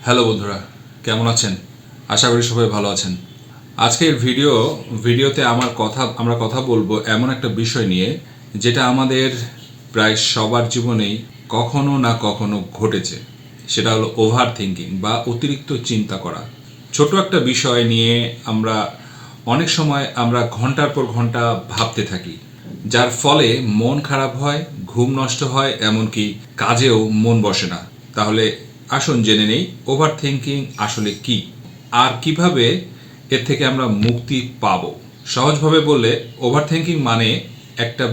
Hello বন্ধুরা, কেমন আছেন? আশা করি সবাই ভালো আছেন। আজকের ভিডিওতে আমরা কথা বলবো এমন একটা বিষয় নিয়ে যেটা আমাদের প্রায় সবার জীবনেই কখনো না কখনো ঘটেছে। সেটা হলো ওভার থিঙ্কিং বা অতিরিক্ত চিন্তা করা। ছোট একটা বিষয় নিয়ে অনেক সময় আমরা ঘন্টার পর ঘন্টা ভাবতে থাকি, যার ফলে মন খারাপ হয়, ঘুম নষ্ট হয়, এমনকি কাজেও মন বসে না। তাহলে আসুন জেনে নেই ওভার থিঙ্কিং আসলে কি আর কিভাবে এর থেকে আমরা মুক্তি পাব। সহজভাবে বললে ওভার থিঙ্কিং মানে একটা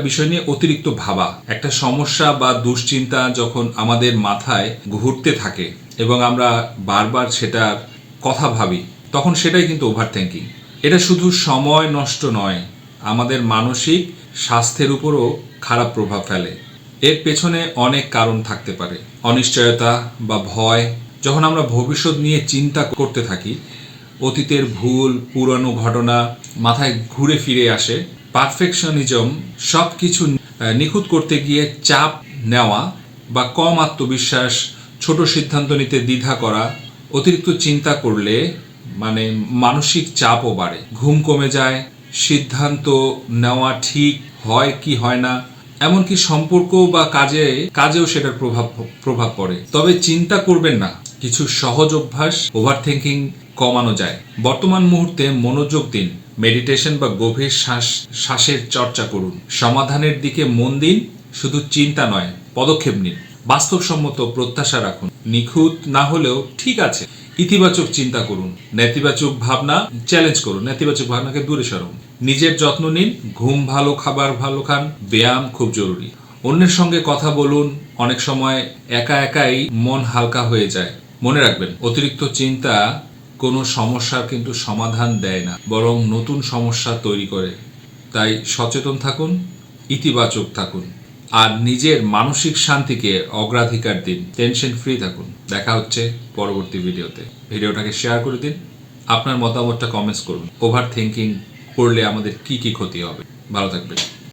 বিষয় নিয়ে অতিরিক্ত ভাবা। একটা সমস্যা বা দুশ্চিন্তা যখন আমাদের মাথায় ঘুরতে থাকে এবং আমরা বারবার সেটার কথা ভাবি, তখন সেটাই কিন্তু ওভার থিঙ্কিং। এটা শুধু সময় নষ্ট নয়, আমাদের মানসিক স্বাস্থ্যের উপরও খারাপ প্রভাব ফেলে। এর পেছনে অনেক কারণ থাকতে পারে। অনিশ্চয়তা বা ভয়। যখন আমরা ভবিষ্যৎ নিয়ে চিন্তা করতে থাকি, অতীতের ভুল, পুরানো ঘটনা মাথায় ঘুরে ফিরে আসে। পারফেকশনিজম, সব কিছু নিখুঁত করতে গিয়ে চাপ নেওয়া বা কম আত্মবিশ্বাস, ছোট সিদ্ধান্ত নিতে দ্বিধা করা। অতিরিক্ত চিন্তা করলে মানসিক চাপও বাড়ে, ঘুম কমে যায়, সিদ্ধান্ত নেওয়া ঠিক হয় কি হয় না, এমনকি সম্পর্ক বা কাজেও সেটার প্রভাব পড়ে। তবে চিন্তা করবেন না, কিছু সহজ অভ্যাস ওভার থিঙ্কিং কমানো যায়। বর্তমান মুহূর্তে মনোযোগ দিন, মেডিটেশন বা গভীর শ্বাসের চর্চা করুন, সমাধানের দিকে মন দিন, শুধু চিন্তা নয়, পদক্ষেপ নিন। বাস্তবসম্মত প্রত্যাশা রাখুন, নিখুঁত না হলেও ঠিক আছে। ইতিবাচক চিন্তা করুন, নেতিবাচক ভাবনা চ্যালেঞ্জ করুন, নেতিবাচক ভাবনাকে দূরে সরান। নিজের যত্ন নিন, ঘুম ভালো, খাবার ভালো খান, ব্যায়াম খুব জরুরি। অন্যের সঙ্গে কথা বলুন, অনেক সময় একাই মন হালকা হয়ে যায়। মনে রাখবেন, অতিরিক্ত চিন্তা কোনো সমস্যার কিন্তু সমাধান দেয় না, বরং নতুন সমস্যা তৈরি করে। তাই সচেতন থাকুন, ইতিবাচক থাকুন, আর নিজের মানসিক শান্তিকে অগ্রাধিকার দিন। টেনশন ফ্রি থাকুন। দেখা হচ্ছে পরবর্তী ভিডিওটাকে শেয়ার করে দিন, আপনার মতামতটা কমেন্টস করুন। ওভার থিঙ্কিং করলে আমাদের কি কি ক্ষতি হবে। ভালো থাকবেন।